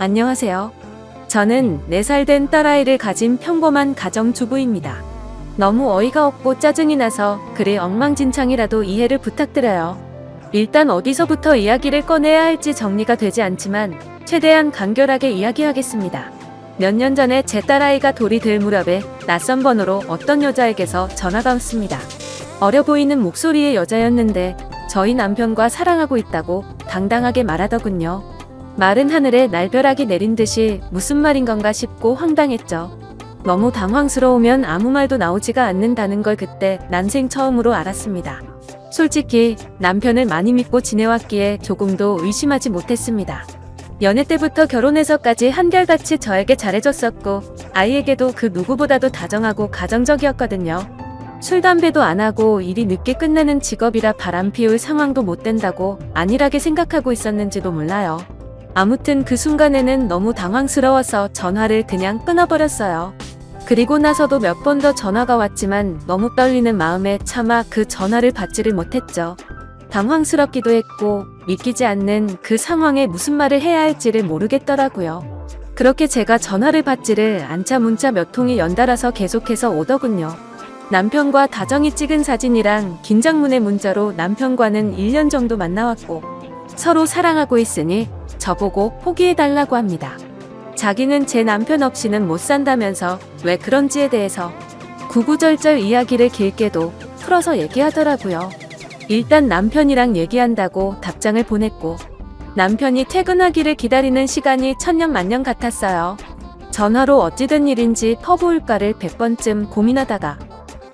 안녕하세요. 저는 4살 된 딸아이를 가진 평범한 가정주부입니다. 너무 어이가 없고 짜증이 나서 글이 엉망진창이라도 이해를 부탁드려요. 일단 어디서부터 이야기를 꺼내야 할지 정리가 되지 않지만 최대한 간결하게 이야기하겠습니다. 몇 년 전에 제 딸아이가 돌이 들 무렵에 낯선 번호로 어떤 여자에게서 전화가 왔습니다. 어려 보이는 목소리의 여자였는데 저희 남편과 사랑하고 있다고 당당하게 말하더군요. 마른 하늘에 날벼락이 내린 듯이 무슨 말인 건가 싶고 황당했죠. 너무 당황스러우면 아무 말도 나오지가 않는다는 걸 그때 난생 처음으로 알았습니다. 솔직히 남편을 많이 믿고 지내왔기에 조금도 의심하지 못했습니다. 연애 때부터 결혼해서까지 한결같이 저에게 잘해줬었고 아이에게도 그 누구보다도 다정하고 가정적이었거든요. 술 담배도 안 하고 일이 늦게 끝나는 직업이라 바람 피울 상황도 못 된다고 안일하게 생각하고 있었는지도 몰라요. 아무튼 그 순간에는 너무 당황스러워서 전화를 그냥 끊어버렸어요. 그리고 나서도 몇 번 더 전화가 왔지만 너무 떨리는 마음에 차마 그 전화를 받지를 못했죠. 당황스럽기도 했고 믿기지 않는 그 상황에 무슨 말을 해야 할지를 모르겠더라고요. 그렇게 제가 전화를 받지를 않자 문자 몇 통이 연달아서 계속해서 오더군요. 남편과 다정히 찍은 사진이랑 긴장문의 문자로 남편과는 1년 정도 만나왔고 서로 사랑하고 있으니 저보고 포기해달라고 합니다. 자기는 제 남편 없이는 못 산다면서 왜 그런지에 대해서 구구절절 이야기를 길게도 풀어서 얘기하더라고요. 일단 남편이랑 얘기한다고 답장을 보냈고 남편이 퇴근하기를 기다리는 시간이 천년만년 같았어요. 전화로 어찌된 일인지 퍼부을까를 100번쯤 고민하다가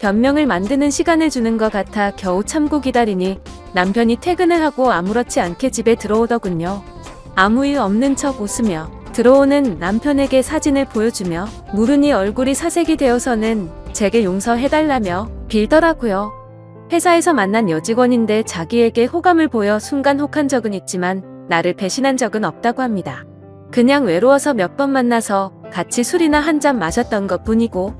변명을 만드는 시간을 주는 것 같아 겨우 참고 기다리니 남편이 퇴근을 하고 아무렇지 않게 집에 들어오더군요. 아무 일 없는 척 웃으며 들어오는 남편에게 사진을 보여주며 물으니 얼굴이 사색이 되어서는 제게 용서해달라며 빌더라고요. 회사에서 만난 여직원인데 자기에게 호감을 보여 순간 혹한 적은 있지만 나를 배신한 적은 없다고 합니다. 그냥 외로워서 몇 번 만나서 같이 술이나 한 잔 마셨던 것 뿐이고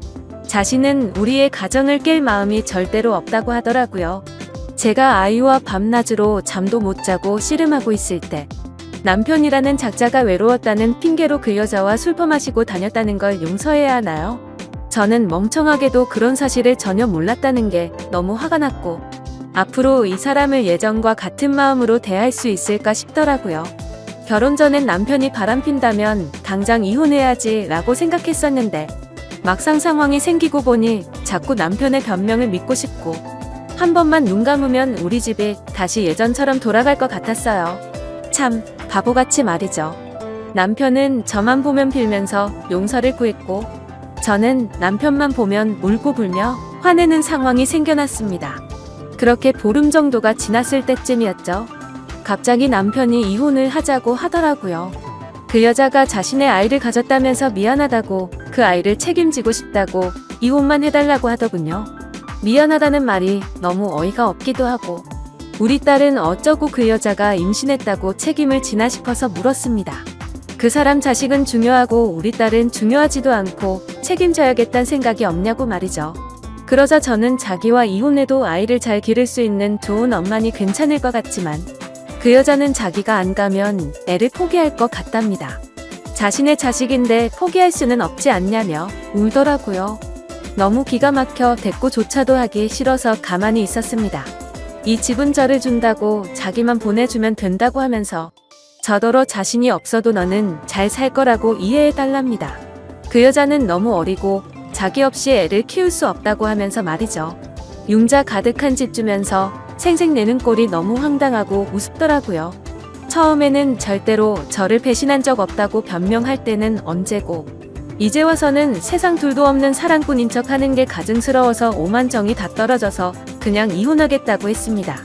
자신은 우리의 가정을 깰 마음이 절대로 없다고 하더라고요. 제가 아이와 밤낮으로 잠도 못 자고 씨름하고 있을 때 남편이라는 작자가 외로웠다는 핑계로 그 여자와 술 퍼마시고 다녔다는 걸 용서해야 하나요? 저는 멍청하게도 그런 사실을 전혀 몰랐다는 게 너무 화가 났고 앞으로 이 사람을 예전과 같은 마음으로 대할 수 있을까 싶더라고요. 결혼 전엔 남편이 바람핀다면 당장 이혼해야지 라고 생각했었는데 막상 상황이 생기고 보니 자꾸 남편의 변명을 믿고 싶고 한 번만 눈 감으면 우리 집이 다시 예전처럼 돌아갈 것 같았어요. 참 바보같이 말이죠. 남편은 저만 보면 빌면서 용서를 구했고 저는 남편만 보면 울고 불며 화내는 상황이 생겨났습니다. 그렇게 보름 정도가 지났을 때쯤이었죠. 갑자기 남편이 이혼을 하자고 하더라고요. 그 여자가 자신의 아이를 가졌다면서 미안하다고 그 아이를 책임지고 싶다고 이혼만 해달라고 하더군요. 미안하다는 말이 너무 어이가 없기도 하고 우리 딸은 어쩌고 그 여자가 임신했다고 책임을 지나 싶어서 물었습니다. 그 사람 자식은 중요하고 우리 딸은 중요하지도 않고 책임져야겠다는 생각이 없냐고 말이죠. 그러자 저는 자기와 이혼해도 아이를 잘 기를 수 있는 좋은 엄마니 괜찮을 것 같지만 그 여자는 자기가 안 가면 애를 포기할 것 같답니다. 자신의 자식인데 포기할 수는 없지 않냐며 울더라고요. 너무 기가 막혀 대꾸조차도 하기 싫어서 가만히 있었습니다. 이 집은 저를 준다고 자기만 보내주면 된다고 하면서 저더러 자신이 없어도 너는 잘 살 거라고 이해해달랍니다. 그 여자는 너무 어리고 자기 없이 애를 키울 수 없다고 하면서 말이죠. 융자 가득한 집 주면서 생색내는 꼴이 너무 황당하고 우습더라고요. 처음에는 절대로 저를 배신한 적 없다고 변명할 때는 언제고 이제 와서는 세상 둘도 없는 사랑꾼인 척 하는 게 가증스러워서 오만정이 다 떨어져서 그냥 이혼하겠다고 했습니다.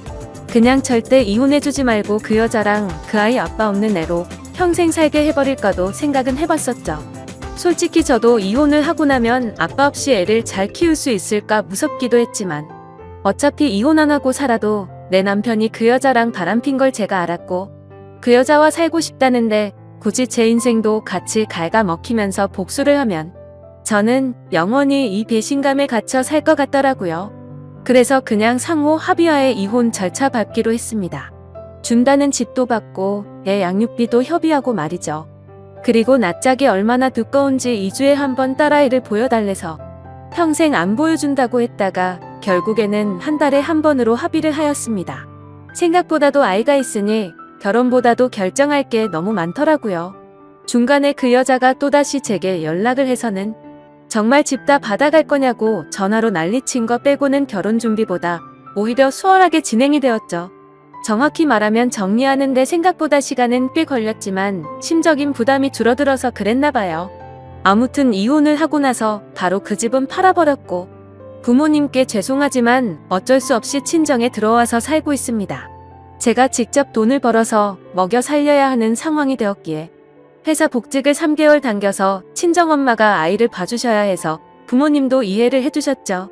그냥 절대 이혼해주지 말고 그 여자랑 그 아이 아빠 없는 애로 평생 살게 해버릴까도 생각은 해봤었죠. 솔직히 저도 이혼을 하고 나면 아빠 없이 애를 잘 키울 수 있을까 무섭기도 했지만 어차피 이혼 안 하고 살아도 내 남편이 그 여자랑 바람핀 걸 제가 알았고 그 여자와 살고 싶다는데 굳이 제 인생도 같이 갉아먹히면서 복수를 하면 저는 영원히 이 배신감에 갇혀 살 것 같더라고요. 그래서 그냥 상호 합의하에 이혼 절차 밟기로 했습니다. 준다는 집도 받고 애 양육비도 협의하고 말이죠. 그리고 낯짝이 얼마나 두꺼운지 2주에 한 번 딸아이를 보여달래서 평생 안 보여준다고 했다가 결국에는 한 달에 한 번으로 합의를 하였습니다. 생각보다도 아이가 있으니 결혼보다도 결정할 게 너무 많더라고요. 중간에 그 여자가 또다시 제게 연락을 해서는 정말 집 다 받아갈 거냐고 전화로 난리친 거 빼고는 결혼 준비보다 오히려 수월하게 진행이 되었죠. 정확히 말하면 정리하는데 생각보다 시간은 꽤 걸렸지만 심적인 부담이 줄어들어서 그랬나 봐요. 아무튼 이혼을 하고 나서 바로 그 집은 팔아버렸고 부모님께 죄송하지만 어쩔 수 없이 친정에 들어와서 살고 있습니다. 제가 직접 돈을 벌어서 먹여 살려야 하는 상황이 되었기에 회사 복직을 3개월 당겨서 친정엄마가 아이를 봐주셔야 해서 부모님도 이해를 해주셨죠.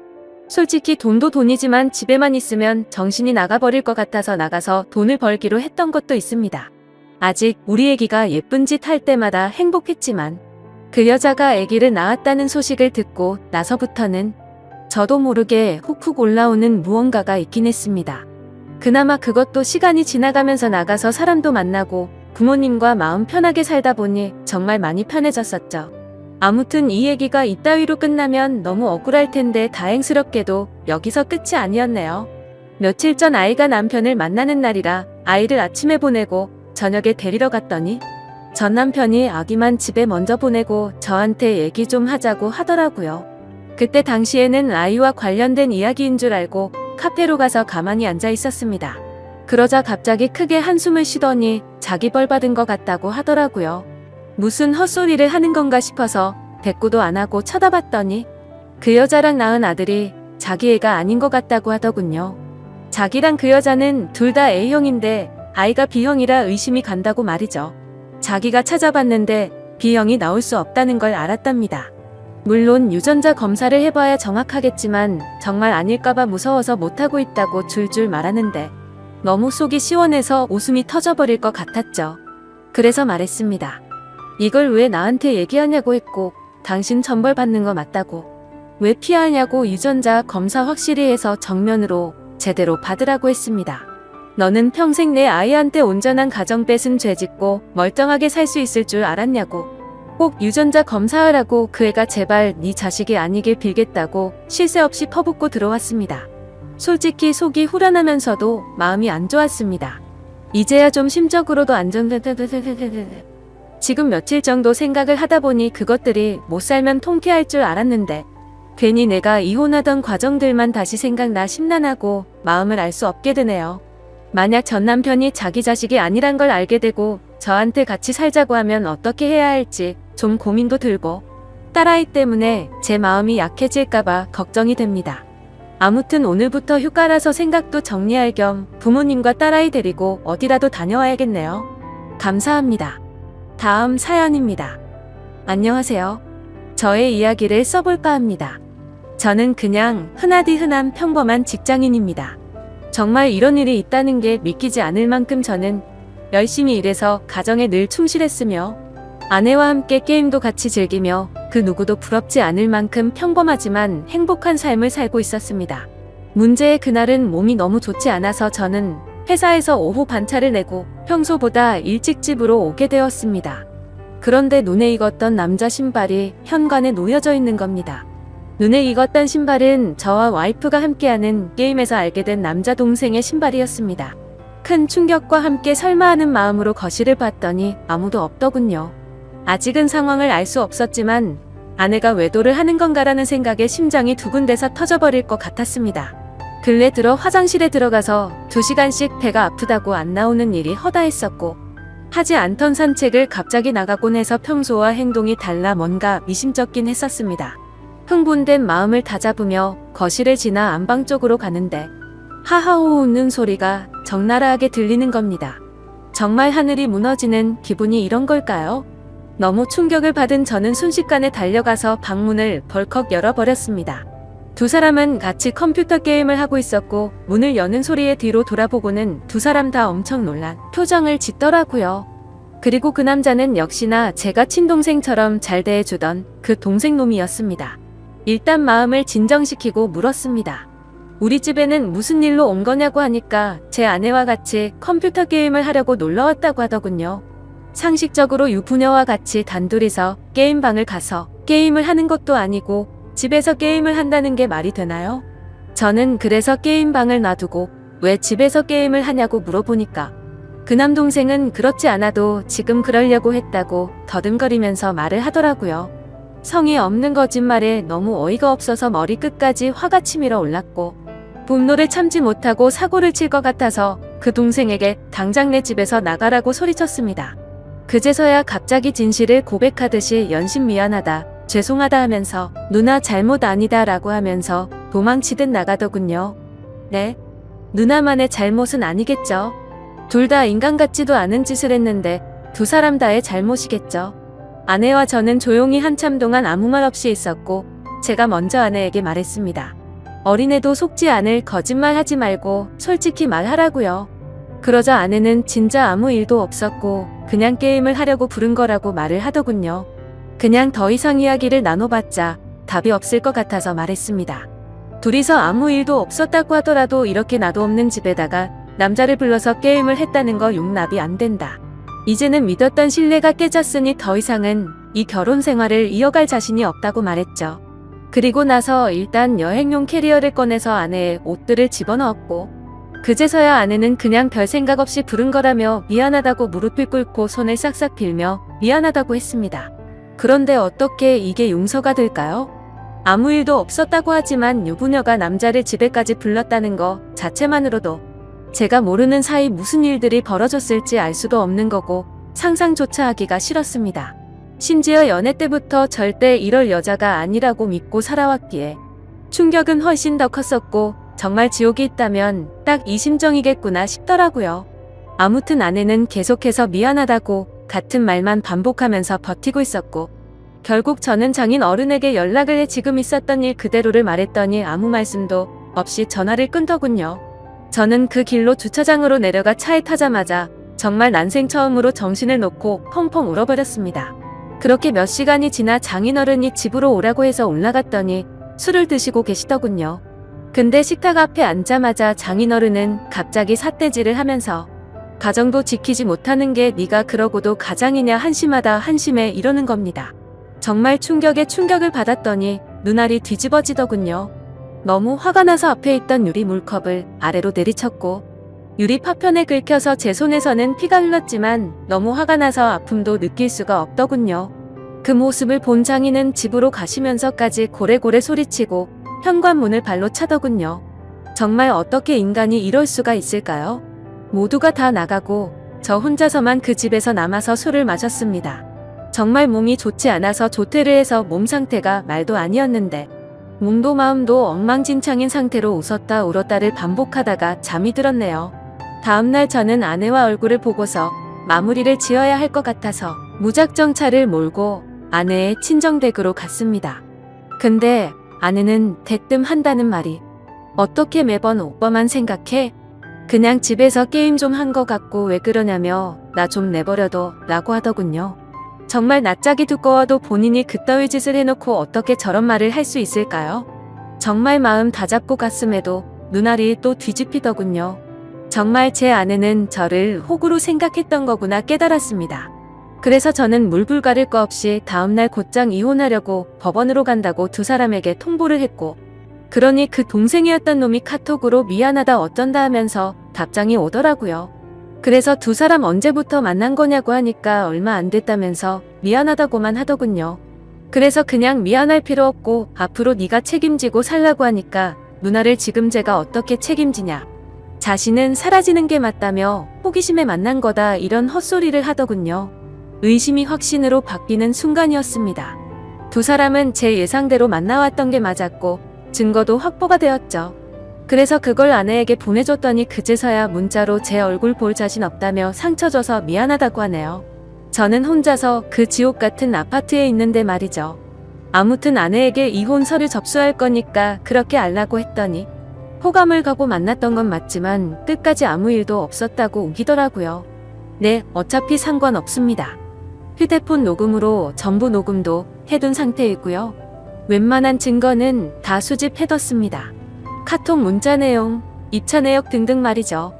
솔직히 돈도 돈이지만 집에만 있으면 정신이 나가버릴 것 같아서 나가서 돈을 벌기로 했던 것도 있습니다. 아직 우리 애기가 예쁜 짓 할 때마다 행복했지만 그 여자가 애기를 낳았다는 소식을 듣고 나서부터는 저도 모르게 훅훅 올라오는 무언가가 있긴 했습니다. 그나마 그것도 시간이 지나가면서 나가서 사람도 만나고 부모님과 마음 편하게 살다 보니 정말 많이 편해졌었죠. 아무튼 이 얘기가 이따위로 끝나면 너무 억울할 텐데 다행스럽게도 여기서 끝이 아니었네요. 며칠 전 아이가 남편을 만나는 날이라 아이를 아침에 보내고 저녁에 데리러 갔더니 전 남편이 아기만 집에 먼저 보내고 저한테 얘기 좀 하자고 하더라고요. 그때 당시에는 아이와 관련된 이야기인 줄 알고 카페로 가서 가만히 앉아 있었습니다. 그러자 갑자기 크게 한숨을 쉬더니 자기 벌 받은 것 같다고 하더라고요. 무슨 헛소리를 하는 건가 싶어서 대꾸도 안 하고 쳐다봤더니 그 여자랑 낳은 아들이 자기 애가 아닌 것 같다고 하더군요. 자기랑 그 여자는 둘 다 A형인데 아이가 B형이라 의심이 간다고 말이죠. 자기가 찾아봤는데 B형이 나올 수 없다는 걸 알았답니다. 물론 유전자 검사를 해봐야 정확하겠지만 정말 아닐까봐 무서워서 못하고 있다고 줄줄 말하는데 너무 속이 시원해서 웃음이 터져버릴 것 같았죠. 그래서 말했습니다. 이걸 왜 나한테 얘기하냐고 했고 당신 천벌 받는 거 맞다고. 왜 피하냐고 유전자 검사 확실히 해서 정면으로 제대로 받으라고 했습니다. 너는 평생 내 아이한테 온전한 가정 뺏은 죄 짓고 멀쩡하게 살 수 있을 줄 알았냐고. 꼭 유전자 검사하라고 그 애가 제발 네 자식이 아니길 빌겠다고 쉴 새 없이 퍼붓고 들어왔습니다. 솔직히 속이 후련하면서도 마음이 안 좋았습니다. 이제야 좀 심적으로도 지금 며칠 정도 생각을 하다 보니 그것들이 못 살면 통쾌할 줄 알았는데 괜히 내가 이혼하던 과정들만 다시 생각나 심란하고 마음을 알 수 없게 되네요. 만약 전 남편이 자기 자식이 아니란 걸 알게 되고 저한테 같이 살자고 하면 어떻게 해야 할지 좀 고민도 들고 딸아이 때문에 제 마음이 약해질까봐 걱정이 됩니다. 아무튼 오늘부터 휴가라서 생각도 정리할 겸 부모님과 딸아이 데리고 어디라도 다녀와야겠네요. 감사합니다. 다음 사연입니다. 안녕하세요. 저의 이야기를 써볼까 합니다. 저는 그냥 흔하디 흔한 평범한 직장인입니다. 정말 이런 일이 있다는 게 믿기지 않을 만큼 저는 열심히 일해서 가정에 늘 충실했으며 아내와 함께 게임도 같이 즐기며 그 누구도 부럽지 않을 만큼 평범하지만 행복한 삶을 살고 있었습니다. 문제의 그날은 몸이 너무 좋지 않아서 저는 회사에서 오후 반차를 내고 평소보다 일찍 집으로 오게 되었습니다. 그런데 눈에 익었던 남자 신발이 현관에 놓여져 있는 겁니다. 눈에 익었던 신발은 저와 와이프가 함께하는 게임에서 알게 된 남자 동생의 신발이었습니다. 큰 충격과 함께 설마 하는 마음으로 거실을 봤더니 아무도 없더군요. 아직은 상황을 알 수 없었지만 아내가 외도를 하는 건가라는 생각에 심장이 두근대서 터져버릴 것 같았습니다. 근래 들어 화장실에 들어가서 2시간씩 배가 아프다고 안 나오는 일이 허다했었고 하지 않던 산책을 갑자기 나가곤 해서 평소와 행동이 달라 뭔가 미심쩍긴 했었습니다. 흥분된 마음을 다잡으며 거실을 지나 안방 쪽으로 가는데 하하호 웃는 소리가 적나라하게 들리는 겁니다. 정말 하늘이 무너지는 기분이 이런 걸까요? 너무 충격을 받은 저는 순식간에 달려가서 방문을 벌컥 열어버렸습니다. 두 사람은 같이 컴퓨터 게임을 하고 있었고 문을 여는 소리에 뒤로 돌아보고는 두 사람 다 엄청 놀란 표정을 짓더라고요. 그리고 그 남자는 역시나 제가 친동생처럼 잘 대해주던 그 동생놈이었습니다. 일단 마음을 진정시키고 물었습니다. 우리 집에는 무슨 일로 온 거냐고 하니까 제 아내와 같이 컴퓨터 게임을 하려고 놀러 왔다고 하더군요. 상식적으로 유부녀와 같이 단둘이서 게임방을 가서 게임을 하는 것도 아니고 집에서 게임을 한다는 게 말이 되나요? 저는 그래서 게임방을 놔두고 왜 집에서 게임을 하냐고 물어보니까 그 남동생은 그렇지 않아도 지금 그러려고 했다고 더듬거리면서 말을 하더라고요. 성의 없는 거짓말에 너무 어이가 없어서 머리 끝까지 화가 치밀어 올랐고 분노를 참지 못하고 사고를 칠 것 같아서 그 동생에게 당장 내 집에서 나가라고 소리쳤습니다. 그제서야 갑자기 진실을 고백하듯이 연신 미안하다, 죄송하다 하면서 누나 잘못 아니다 라고 하면서 도망치듯 나가더군요. 네? 누나만의 잘못은 아니겠죠? 둘 다 인간 같지도 않은 짓을 했는데 두 사람 다의 잘못이겠죠. 아내와 저는 조용히 한참 동안 아무 말 없이 있었고 제가 먼저 아내에게 말했습니다. 어린애도 속지 않을 거짓말 하지 말고 솔직히 말하라고요. 그러자 아내는 진짜 아무 일도 없었고 그냥 게임을 하려고 부른 거라고 말을 하더군요. 그냥 더 이상 이야기를 나눠봤자 답이 없을 것 같아서 말했습니다. 둘이서 아무 일도 없었다고 하더라도 이렇게 나도 없는 집에다가 남자를 불러서 게임을 했다는 거 용납이 안 된다. 이제는 믿었던 신뢰가 깨졌으니 더 이상은 이 결혼 생활을 이어갈 자신이 없다고 말했죠. 그리고 나서 일단 여행용 캐리어를 꺼내서 아내의 옷들을 집어넣었고 그제서야 아내는 그냥 별 생각 없이 부른 거라며 미안하다고 무릎을 꿇고 손을 싹싹 빌며 미안하다고 했습니다. 그런데 어떻게 이게 용서가 될까요? 아무 일도 없었다고 하지만 유부녀가 남자를 집에까지 불렀다는 거 자체만으로도 제가 모르는 사이 무슨 일들이 벌어졌을지 알 수도 없는 거고 상상조차 하기가 싫었습니다. 심지어 연애 때부터 절대 이럴 여자가 아니라고 믿고 살아왔기에 충격은 훨씬 더 컸었고 정말 지옥이 있다면 딱 이 심정이겠구나 싶더라고요. 아무튼 아내는 계속해서 미안하다고 같은 말만 반복하면서 버티고 있었고 결국 저는 장인 어른에게 연락을 해 지금 있었던 일 그대로를 말했더니 아무 말씀도 없이 전화를 끊더군요. 저는 그 길로 주차장으로 내려가 차에 타자마자 정말 난생 처음으로 정신을 놓고 펑펑 울어버렸습니다. 그렇게 몇 시간이 지나 장인어른이 집으로 오라고 해서 올라갔더니 술을 드시고 계시더군요. 근데 식탁 앞에 앉자마자 장인어른은 갑자기 삿대질을 하면서 가정도 지키지 못하는 게 네가 그러고도 가장이냐 한심하다 한심해 이러는 겁니다. 정말 충격에 충격을 받았더니 눈알이 뒤집어지더군요. 너무 화가 나서 앞에 있던 유리 물컵을 아래로 내리쳤고 유리 파편에 긁혀서 제 손에서는 피가 흘렀지만 너무 화가 나서 아픔도 느낄 수가 없더군요. 그 모습을 본 장인은 집으로 가시면서까지 고래고래 소리치고 현관문을 발로 차더군요. 정말 어떻게 인간이 이럴 수가 있을까요? 모두가 다 나가고 저 혼자서만 그 집에서 남아서 술을 마셨습니다. 정말 몸이 좋지 않아서 조퇴를 해서 몸 상태가 말도 아니었는데 몸도 마음도 엉망진창인 상태로 웃었다 울었다를 반복하다가 잠이 들었네요. 다음날 저는 아내와 얼굴을 보고서 마무리를 지어야 할 것 같아서 무작정 차를 몰고 아내의 친정댁으로 갔습니다. 근데 아내는 대뜸 한다는 말이 어떻게 매번 오빠만 생각해? 그냥 집에서 게임 좀 한 것 같고 왜 그러냐며 나 좀 내버려둬 라고 하더군요. 정말 낯짝이 두꺼워도 본인이 그따위 짓을 해놓고 어떻게 저런 말을 할 수 있을까요? 정말 마음 다잡고 갔음에도 눈알이 또 뒤집히더군요. 정말 제 아내는 저를 호구로 생각했던 거구나 깨달았습니다. 그래서 저는 물불가릴 거 없이 다음날 곧장 이혼하려고 법원으로 간다고 두 사람에게 통보를 했고 그러니 그 동생이었던 놈이 카톡으로 미안하다 어쩐다 하면서 답장이 오더라고요. 그래서 두 사람 언제부터 만난 거냐고 하니까 얼마 안 됐다면서 미안하다고만 하더군요. 그래서 그냥 미안할 필요 없고 앞으로 네가 책임지고 살라고 하니까 누나를 지금 제가 어떻게 책임지냐. 자신은 사라지는 게 맞다며 호기심에 만난 거다 이런 헛소리를 하더군요. 의심이 확신으로 바뀌는 순간이었습니다. 두 사람은 제 예상대로 만나왔던 게 맞았고 증거도 확보가 되었죠. 그래서 그걸 아내에게 보내줬더니 그제서야 문자로 제 얼굴 볼 자신 없다며 상처 줘서 미안하다고 하네요. 저는 혼자서 그 지옥 같은 아파트에 있는데 말이죠. 아무튼 아내에게 이혼서를 접수할 거니까 그렇게 알라고 했더니 호감을 가고 만났던 건 맞지만 끝까지 아무 일도 없었다고 우기더라고요. 네, 어차피 상관없습니다. 휴대폰 녹음으로 전부 녹음도 해둔 상태이고요. 웬만한 증거는 다 수집해뒀습니다. 카톡 문자 내용, 입차 내역 등등 말이죠.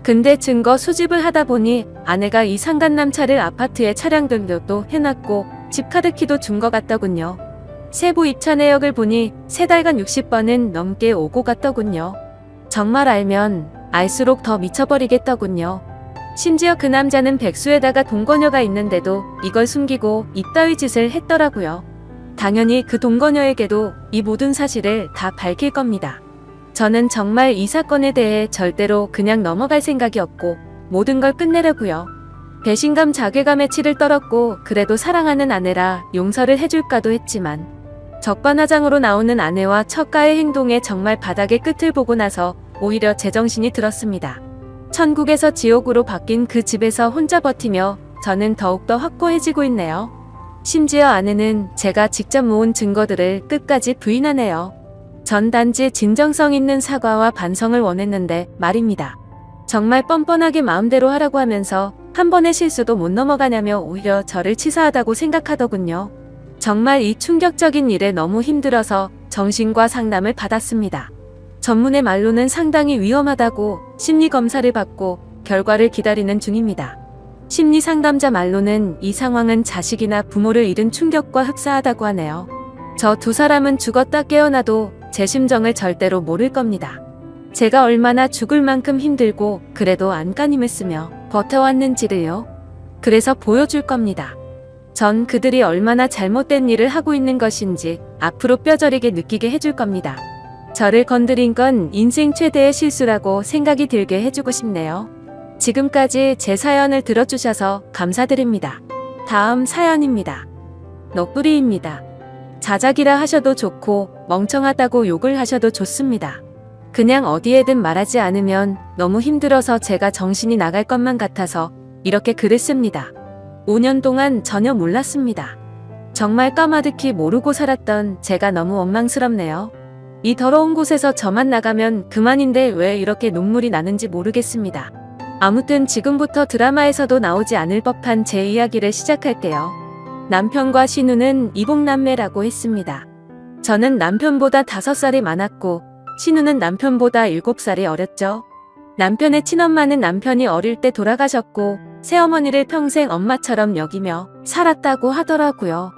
근데 증거 수집을 하다 보니 아내가 이 상간남 차를 아파트에 차량 등록도 해놨고 집카드키도 준 것 같더군요. 세부 입차 내역을 보니 3달간 60번은 넘게 오고 갔더군요. 정말 알면 알수록 더 미쳐버리겠더군요. 심지어 그 남자는 백수에다가 동거녀가 있는데도 이걸 숨기고 이따위 짓을 했더라고요. 당연히 그 동거녀에게도 이 모든 사실을 다 밝힐 겁니다. 저는 정말 이 사건에 대해 절대로 그냥 넘어갈 생각이 없고 모든 걸 끝내려고요. 배신감 자괴감에 치를 떨었고 그래도 사랑하는 아내라 용서를 해줄까도 했지만 적반하장으로 나오는 아내와 처가의 행동에 정말 바닥의 끝을 보고 나서 오히려 제정신이 들었습니다. 천국에서 지옥으로 바뀐 그 집에서 혼자 버티며 저는 더욱더 확고해지고 있네요. 심지어 아내는 제가 직접 모은 증거들을 끝까지 부인하네요. 전 단지 진정성 있는 사과와 반성을 원했는데 말입니다. 정말 뻔뻔하게 마음대로 하라고 하면서 한 번의 실수도 못 넘어가냐며 오히려 저를 치사하다고 생각하더군요. 정말 이 충격적인 일에 너무 힘들어서 정신과 상담을 받았습니다. 전문의 말로는 상당히 위험하다고 심리검사를 받고 결과를 기다리는 중입니다. 심리상담자 말로는 이 상황은 자식이나 부모를 잃은 충격과 흡사하다고 하네요. 저 2사람은 죽었다 깨어나도 제 심정을 절대로 모를 겁니다. 제가 얼마나 죽을 만큼 힘들고 그래도 안간힘을 버텨왔는지를요. 그래서 보여줄 겁니다. 전 그들이 얼마나 잘못된 일을 하고 있는 것인지 앞으로 뼈저리게 느끼게 해줄 겁니다. 저를 건드린 건 인생 최대의 실수라고 생각이 들게 해주고 싶네요. 지금까지 제 사연을 들어주셔서 감사드립니다. 다음 사연입니다. 넋두리입니다. 자작이라 하셔도 좋고 멍청하다고 욕을 하셔도 좋습니다. 그냥 어디에든 말하지 않으면 너무 힘들어서 제가 정신이 나갈 것만 같아서 이렇게 글을 씁니다. 5년 동안 전혀 몰랐습니다. 정말 까마득히 모르고 살았던 제가 너무 원망스럽네요. 이 더러운 곳에서 저만 나가면 그만인데 왜 이렇게 눈물이 나는지 모르겠습니다. 아무튼 지금부터 드라마에서도 나오지 않을 법한 제 이야기를 시작할게요. 남편과 신우는 이복남매라고 했습니다. 저는 남편보다 5살이 많았고 신우는 남편보다 7살이 어렸죠. 남편의 친엄마는 남편이 어릴 때 돌아가셨고 새어머니를 평생 엄마처럼 여기며 살았다고 하더라고요.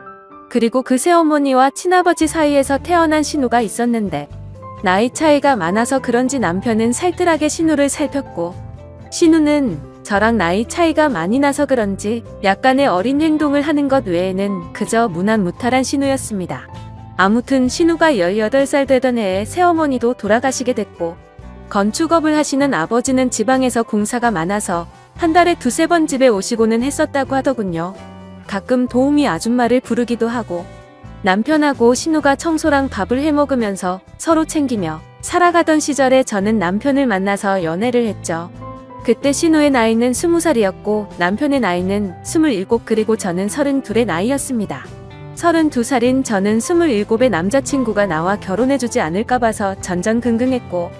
그리고 그 새어머니와 친아버지 사이에서 태어난 신우가 있었는데 나이 차이가 많아서 그런지 남편은 살뜰하게 신우를 살폈고 신우는 저랑 나이 차이가 많이 나서 그런지 약간의 어린 행동을 하는 것 외에는 그저 무난무탈한 신우였습니다. 아무튼 신우가 18살 되던 해에 새어머니도 돌아가시게 됐고 건축업을 하시는 아버지는 지방에서 공사가 많아서 한 달에 2-3번 집에 오시고는 했었다고 하더군요. 가끔 도우미 아줌마를 부르기도 하고 남편하고 신우가 청소랑 밥을 해먹으면서 서로 챙기며 살아가던 시절에 저는 남편을 만나서 연애를 했죠. 그때 신우의 나이는 20살이었고 남편의 나이는 27 그리고 저는 32의 나이였습니다. 32살인 저는 27의 남자친구가 나와 결혼해주지 않을까 봐서 전전긍긍했고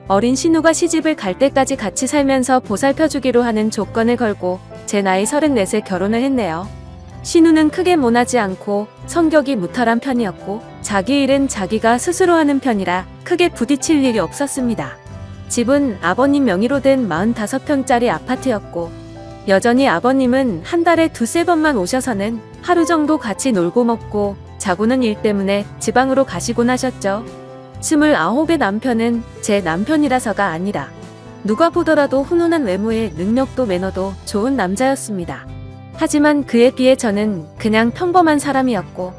어린 신우가 시집을 갈 때까지 같이 살면서 보살펴주기로 하는 조건을 걸고 제 나이 34에 결혼을 했네요. 신우는 크게 모나지 않고 성격이 무탈한 편이었고 자기 일은 자기가 스스로 하는 편이라 크게 부딪힐 일이 없었습니다. 집은 아버님 명의로 된 45평짜리 아파트였고 여전히 아버님은 한 달에 2-3번만 오셔서는 하루 정도 같이 놀고 먹고 자고는 일 때문에 지방으로 가시곤 하셨죠. 29의 남편은 제 남편이라서가 아니라 누가 보더라도 훈훈한 외모에 능력도 매너도 좋은 남자였습니다. 하지만 그에 비해 저는 그냥 평범한 사람이었고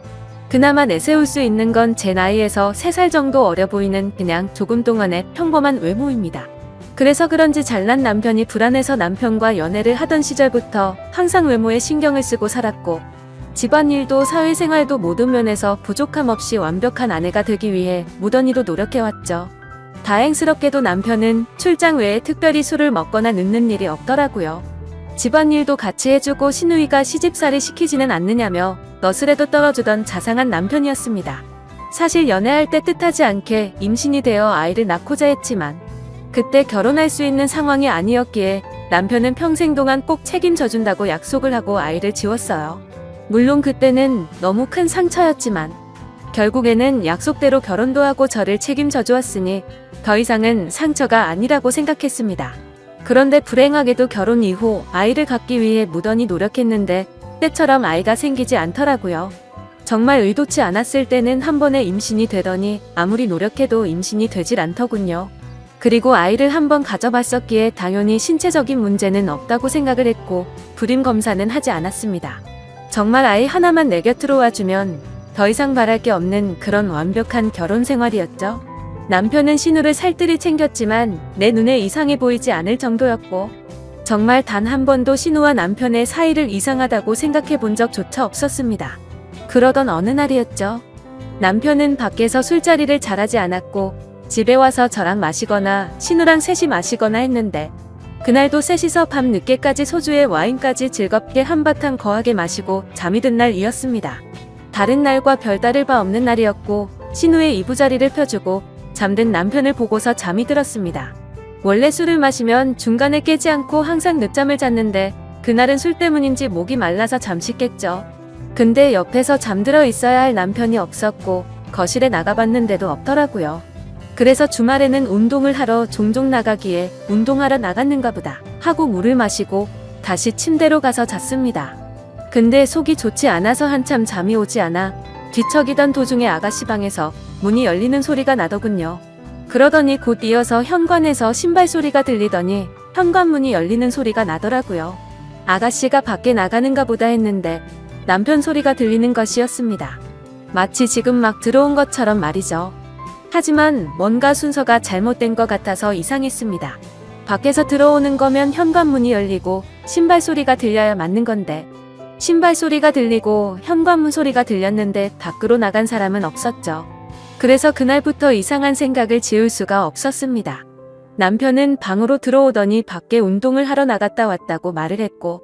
그나마 내세울 수 있는 건 제 나이에서 3살 정도 어려 보이는 그냥 조금 동안의 평범한 외모입니다. 그래서 그런지 잘난 남편이 불안해서 남편과 연애를 하던 시절부터 항상 외모에 신경을 쓰고 살았고 집안일도 사회생활도 모든 면에서 부족함 없이 완벽한 아내가 되기 위해 무던히도 노력해왔죠. 다행스럽게도 남편은 출장 외에 특별히 술을 먹거나 늦는 일이 없더라고요. 집안일도 같이 해주고 신우이가 시집살이 시키지는 않느냐며 너스레도 떨어주던 자상한 남편이었습니다. 사실 연애할 때 뜻하지 않게 임신이 되어 아이를 낳고자 했지만 그때 결혼할 수 있는 상황이 아니었기에 남편은 평생 동안 꼭 책임져준다고 약속을 하고 아이를 지웠어요. 물론 그때는 너무 큰 상처였지만 결국에는 약속대로 결혼도 하고 저를 책임져 주었으니 더 이상은 상처가 아니라고 생각했습니다. 그런데 불행하게도 결혼 이후 아이를 갖기 위해 무던히 노력했는데 때처럼 아이가 생기지 않더라고요. 정말 의도치 않았을 때는 한 번에 임신이 되더니 아무리 노력해도 임신이 되질 않더군요. 그리고 아이를 한 번 가져봤었기에 당연히 신체적인 문제는 없다고 생각을 했고 불임 검사는 하지 않았습니다. 정말 아이 하나만 내 곁으로 와주면 더 이상 바랄 게 없는 그런 완벽한 결혼 생활이었죠. 남편은 신우를 살뜰히 챙겼지만 내 눈에 이상해 보이지 않을 정도였고 정말 단 한 번도 신우와 남편의 사이를 이상하다고 생각해 본 적조차 없었습니다. 그러던 어느 날이었죠. 남편은 밖에서 술자리를 잘하지 않았고 집에 와서 저랑 마시거나 신우랑 셋이 마시거나 했는데 그날도 셋이서 밤 늦게까지 소주에 와인까지 즐겁게 한바탕 거하게 마시고 잠이 든 날이었습니다. 다른 날과 별다를 바 없는 날이었고 신우의 이부자리를 펴주고 잠든 남편을 보고서 잠이 들었습니다. 원래 술을 마시면 중간에 깨지 않고 항상 늦잠을 잤는데 그날은 술 때문인지 목이 말라서 잠시 깼죠. 근데 옆에서 잠들어 있어야 할 남편이 없었고 거실에 나가봤는데도 없더라고요. 그래서 주말에는 운동을 하러 종종 나가기에 운동하러 나갔는가 보다 하고 물을 마시고 다시 침대로 가서 잤습니다. 근데 속이 좋지 않아서 한참 잠이 오지 않아 뒤척이던 도중에 아가씨 방에서 문이 열리는 소리가 나더군요. 그러더니 곧 이어서 현관에서 신발 소리가 들리더니 현관문이 열리는 소리가 나더라고요. 아가씨가 밖에 나가는가 보다 했는데 남편 소리가 들리는 것이었습니다. 마치 지금 막 들어온 것처럼 말이죠. 하지만 뭔가 순서가 잘못된 것 같아서 이상했습니다. 밖에서 들어오는 거면 현관문이 열리고 신발 소리가 들려야 맞는 건데 신발 소리가 들리고 현관문 소리가 들렸는데 밖으로 나간 사람은 없었죠. 그래서 그날부터 이상한 생각을 지울 수가 없었습니다. 남편은 방으로 들어오더니 밖에 운동을 하러 나갔다 왔다고 말을 했고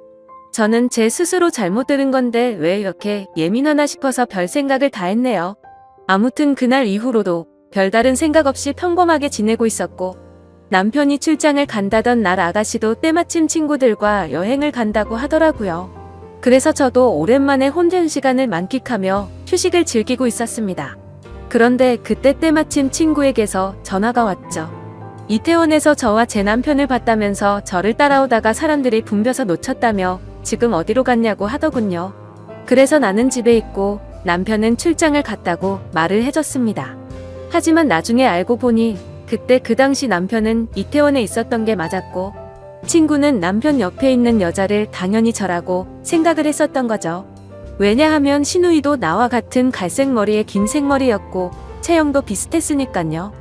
저는 제 스스로 잘못 들은 건데 왜 이렇게 예민하나 싶어서 별 생각을 다 했네요. 아무튼 그날 이후로도 별다른 생각 없이 평범하게 지내고 있었고 남편이 출장을 간다던 날 아가씨도 때마침 친구들과 여행을 간다고 하더라고요. 그래서 저도 오랜만에 혼전 시간을 만끽하며 휴식을 즐기고 있었습니다. 그런데 그때 때마침 친구에게서 전화가 왔죠. 이태원에서 저와 제 남편을 봤다면서 저를 따라오다가 사람들이 붐벼서 놓쳤다며 지금 어디로 갔냐고 하더군요. 그래서 나는 집에 있고 남편은 출장을 갔다고 말을 해줬습니다. 하지만 나중에 알고 보니 그때 그 당시 남편은 이태원에 있었던 게 맞았고 친구는 남편 옆에 있는 여자를 당연히 저라고 생각을 했었던 거죠. 왜냐하면 신우이도 나와 같은 갈색 머리에 긴 생머리였고 체형도 비슷했으니깐요.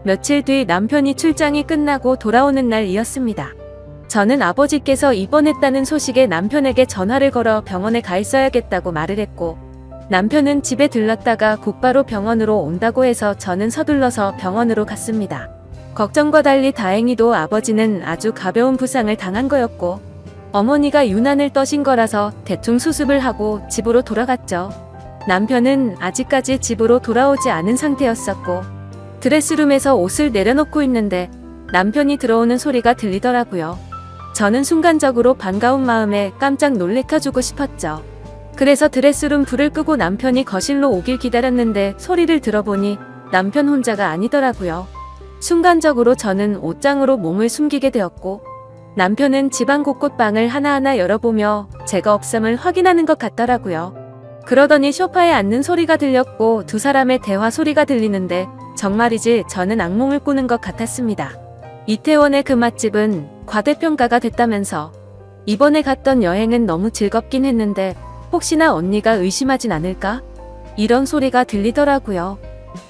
며칠 뒤 남편이 출장이 끝나고 돌아오는 날이었습니다. 저는 아버지께서 입원했다는 소식에 남편에게 전화를 걸어 병원에 가 있어야겠다고 말을 했고 남편은 집에 들렀다가 곧바로 병원으로 온다고 해서 저는 서둘러서 병원으로 갔습니다. 걱정과 달리 다행히도 아버지는 아주 가벼운 부상을 당한 거였고 어머니가 유난을 떠신 거라서 대충 수습을 하고 집으로 돌아갔죠. 남편은 아직까지 집으로 돌아오지 않은 상태였었고 드레스룸에서 옷을 내려놓고 있는데 남편이 들어오는 소리가 들리더라고요. 저는 순간적으로 반가운 마음에 깜짝 놀래켜주고 싶었죠. 그래서 드레스룸 불을 끄고 남편이 거실로 오길 기다렸는데 소리를 들어보니 남편 혼자가 아니더라고요. 순간적으로 저는 옷장으로 몸을 숨기게 되었고 남편은 집안 곳곳 방을 하나하나 열어보며 제가 없음을 확인하는 것 같더라고요. 그러더니 소파에 앉는 소리가 들렸고 두 사람의 대화 소리가 들리는데 정말이지 저는 악몽을 꾸는 것 같았습니다. 이태원의 그 맛집은 과대평가가 됐다면서 이번에 갔던 여행은 너무 즐겁긴 했는데 혹시나 언니가 의심하진 않을까? 이런 소리가 들리더라고요.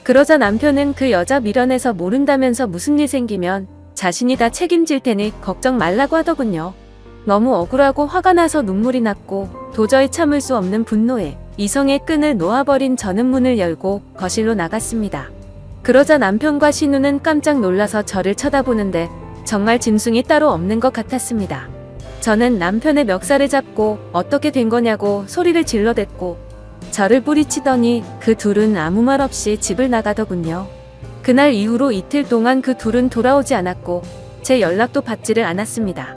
그러자 남편은 그 여자 밀어내서 모른다면서 무슨 일 생기면 자신이 다 책임질 테니 걱정 말라고 하더군요. 너무 억울하고 화가 나서 눈물이 났고 도저히 참을 수 없는 분노에 이성의 끈을 놓아버린 저는 문을 열고 거실로 나갔습니다. 그러자 남편과 신우는 깜짝 놀라서 저를 쳐다보는데 정말 짐승이 따로 없는 것 같았습니다. 저는 남편의 멱살을 잡고 어떻게 된 거냐고 소리를 질러댔고 저를 뿌리치더니 그 둘은 아무 말 없이 집을 나가더군요. 그날 이후로 이틀 동안 그 둘은 돌아오지 않았고 제 연락도 받지를 않았습니다.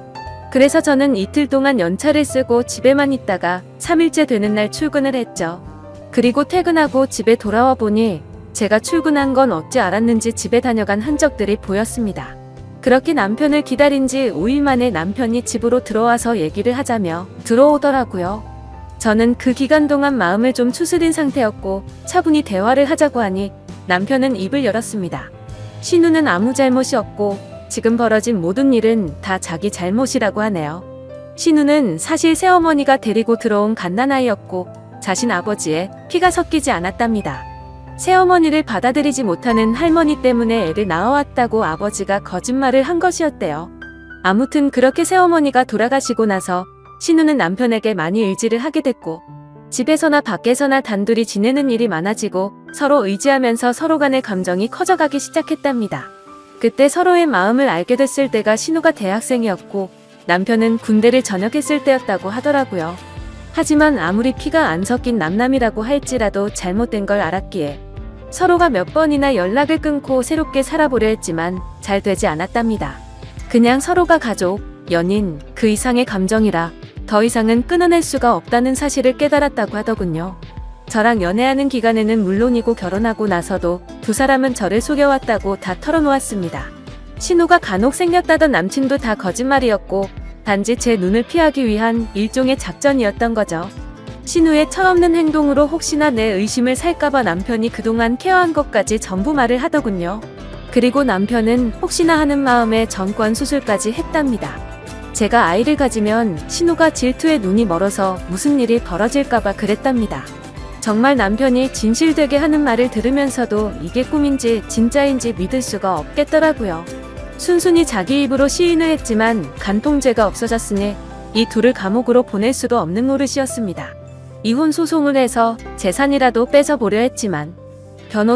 그래서 저는 이틀 동안 연차를 쓰고 집에만 있다가 3일째 되는 날 출근을 했죠. 그리고 퇴근하고 집에 돌아와 보니 제가 출근한 건 어찌 알았는지 집에 다녀간 흔적들이 보였습니다. 그렇게 남편을 기다린 지 5일 만에 남편이 집으로 들어와서 얘기를 하자며 들어오더라고요. 저는 그 기간 동안 마음을 좀 추스린 상태였고 차분히 대화를 하자고 하니 남편은 입을 열었습니다. 신우는 아무 잘못이 없고 지금 벌어진 모든 일은 다 자기 잘못이라고 하네요. 신우는 사실 새어머니가 데리고 들어온 갓난아이였고 자신 아버지의 피가 섞이지 않았답니다. 새어머니를 받아들이지 못하는 할머니 때문에 애를 낳아왔다고 아버지가 거짓말을 한 것이었대요. 아무튼 그렇게 새어머니가 돌아가시고 나서 신우는 남편에게 많이 의지를 하게 됐고 집에서나 밖에서나 단둘이 지내는 일이 많아지고 서로 의지하면서 서로 간의 감정이 커져가기 시작했답니다. 그때 서로의 마음을 알게 됐을 때가 신우가 대학생이었고 남편은 군대를 전역했을 때였다고 하더라고요. 하지만 아무리 피가 안 섞인 남남이라고 할지라도 잘못된 걸 알았기에 서로가 몇 번이나 연락을 끊고 새롭게 살아보려 했지만 잘 되지 않았답니다. 그냥 서로가 가족, 연인, 그 이상의 감정이라 더 이상은 끊어낼 수가 없다는 사실을 깨달았다고 하더군요. 저랑 연애하는 기간에는 물론이고 결혼하고 나서도 두 사람은 저를 속여왔다고 다 털어놓았습니다. 신우가 간혹 생겼다던 남친도 다 거짓말이었고 단지 제 눈을 피하기 위한 일종의 작전이었던 거죠. 신우의 철없는 행동으로 혹시나 내 의심을 살까봐 남편이 그동안 케어한 것까지 전부 말을 하더군요. 그리고 남편은 혹시나 하는 마음에 전권 수술까지 했답니다. 제가 아이를 가지면 신우가 질투에 눈이 멀어서 무슨 일이 벌어질까봐 그랬답니다. 정말 남편이 진실되게 하는 말을 들으면서도 이게 꿈인지 진짜인지 믿을 수가 없겠더라고요. 순순히 자기 입으로 시인을 했지만 간통죄가 없어졌으니 이 둘을 감옥으로 보낼 수도 없는 노릇이었습니다. 이혼 소송을 해서 재산이라도 뺏어보려 했지만 변호사